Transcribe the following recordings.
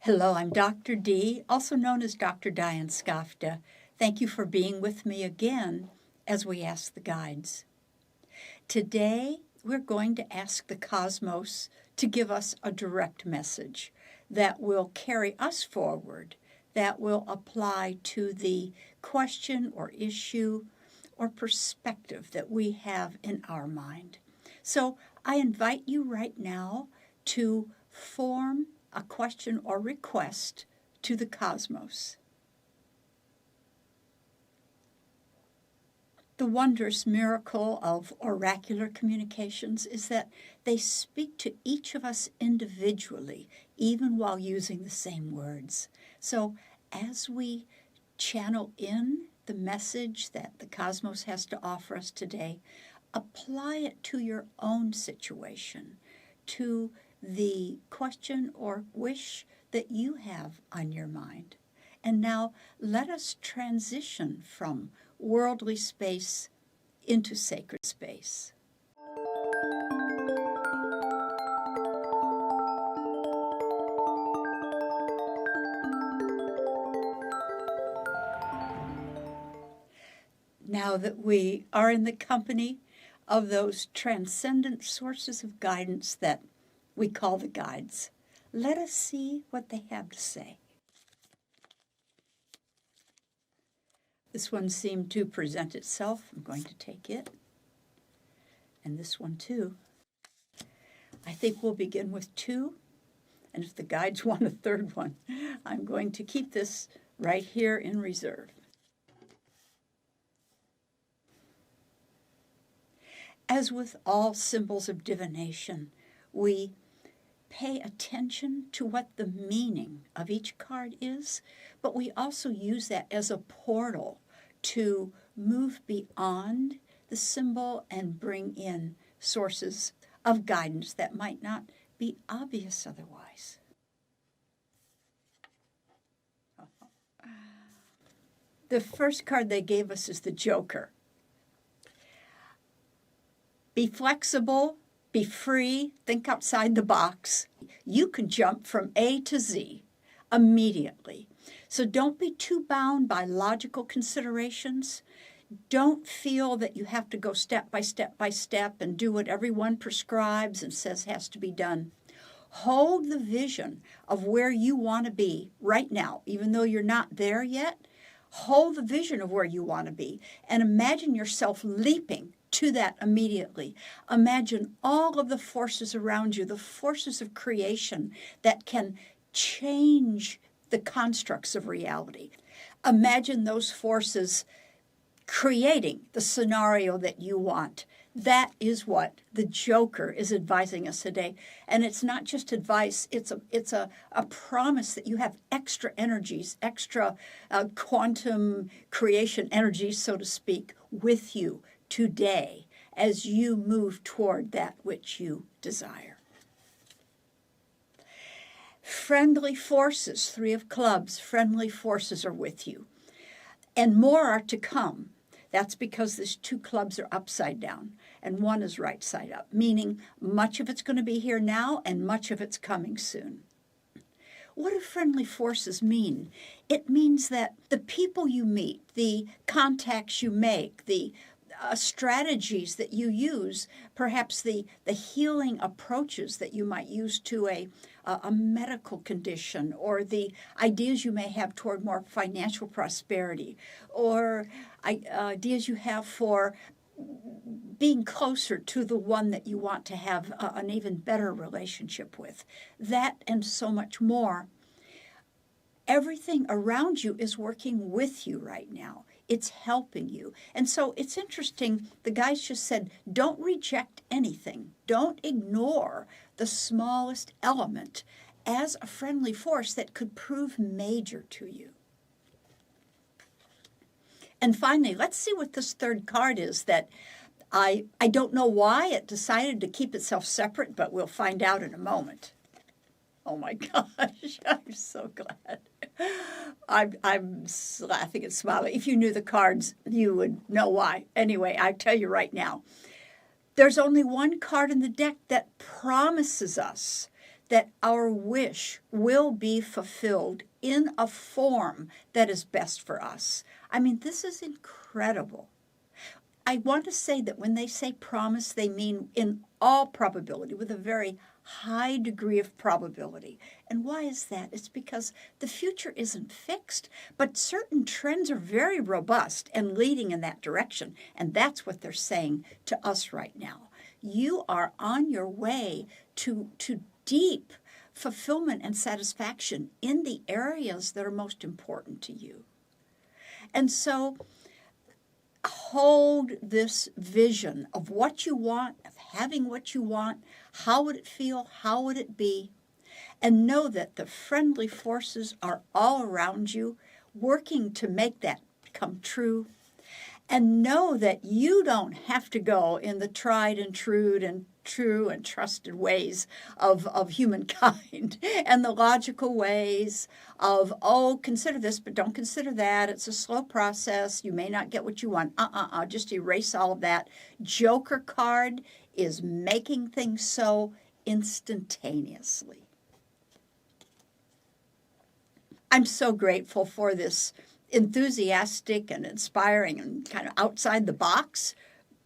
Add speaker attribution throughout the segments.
Speaker 1: Hello, I'm Dr. D, also known as Dr. Diane Skafta. Thank you for being with me again as we ask the guides. Today, we're going to ask the cosmos to give us a direct message that will carry us forward, that will apply to the question or issue or perspective that we have in our mind. So I invite you right now to form a question or request to the cosmos. The wondrous miracle of oracular communications is that they speak to each of us individually, even while using the same words. So as we channel in the message that the cosmos has to offer us today, apply it to your own situation, to the question or wish that you have on your mind. And now let us transition from worldly space into sacred space. Now that we are in the company of those transcendent sources of guidance that we call the guides, let us see what they have to say. This one seemed to present itself. I'm going to take it. And this one too. I think we'll begin with two. And if the guides want a third one, I'm going to keep this right here in reserve. As with all symbols of divination, we pay attention to what the meaning of each card is, but we also use that as a portal to move beyond the symbol and bring in sources of guidance that might not be obvious otherwise. The first card they gave us is the Joker. Be flexible, be free, think outside the box. You can jump from A to Z immediately. So don't be too bound by logical considerations. Don't feel that you have to go step by step by step and do what everyone prescribes and says has to be done. Hold the vision of where you want to be right now, even though you're not there yet. Hold the vision of where you want to be and imagine yourself leaping to that immediately. Imagine all of the forces around you, the forces of creation that can change the constructs of reality. Imagine those forces creating the scenario that you want. That is what the Joker is advising us today. And it's not just advice, it's a promise that you have extra energies, extra quantum creation energies, so to speak, with you today as you move toward that which you desire. Friendly forces, 3 of clubs, friendly forces are with you. And more are to come. That's because these 2 clubs are upside down and 1 is right side up, meaning much of it's going to be here now and much of it's coming soon. What do friendly forces mean? It means that the people you meet, the contacts you make, the strategies that you use, perhaps the healing approaches that you might use to a medical condition, or the ideas you may have toward more financial prosperity, or ideas you have for being closer to the one that you want to have an even better relationship with. That and so much more. Everything around you is working with you right now. It's helping you. And so it's interesting, the guys just said, don't reject anything. Don't ignore the smallest element as a friendly force that could prove major to you. And finally, let's see what this third card is that I don't know why it decided to keep itself separate, but we'll find out in a moment. Oh my gosh, I'm so glad. I'm laughing and smiling. If you knew the cards, you would know why. Anyway, I tell you right now, there's only one card in the deck that promises us that our wish will be fulfilled in a form that is best for us. I mean, this is incredible. I want to say that when they say promise, they mean in all probability, with a very high degree of probability. And why is that? It's because the future isn't fixed, but certain trends are very robust and leading in that direction. And that's what they're saying to us right now. You are on your way to deep fulfillment and satisfaction in the areas that are most important to you. And so hold this vision of what you want, of having what you want. How would it feel? How would it be? And know that the friendly forces are all around you, working to make that come true. And know that you don't have to go in the tried and true and trusted ways of humankind and the logical ways of, oh, consider this, but don't consider that. It's a slow process. You may not get what you want. Just erase all of that. Joker card is making things so instantaneously. I'm so grateful for this enthusiastic and inspiring and kind of outside the box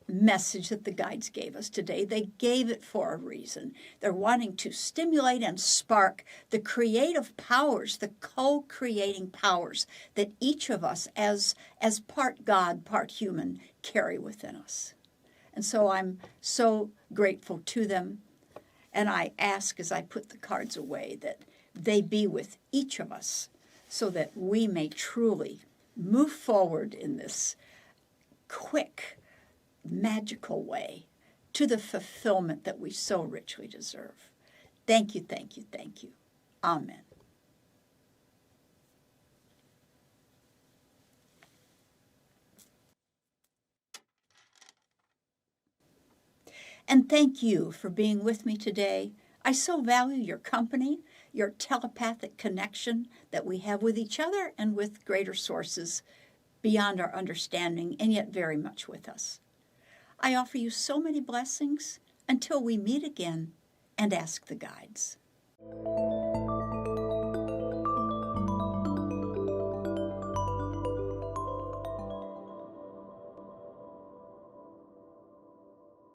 Speaker 1: message that the guides gave us today. They gave it for a reason. They're wanting to stimulate and spark the creative powers, the co-creating powers that each of us as part God, part human, carry within us. And so I'm so grateful to them. And I ask as I put the cards away that they be with each of us so that we may truly move forward in this quick, magical way to the fulfillment that we so richly deserve. Thank you, thank you, thank you. Amen. And thank you for being with me today. I so value your company, your telepathic connection that we have with each other and with greater sources beyond our understanding, and yet very much with us. I offer you so many blessings until we meet again and ask the guides.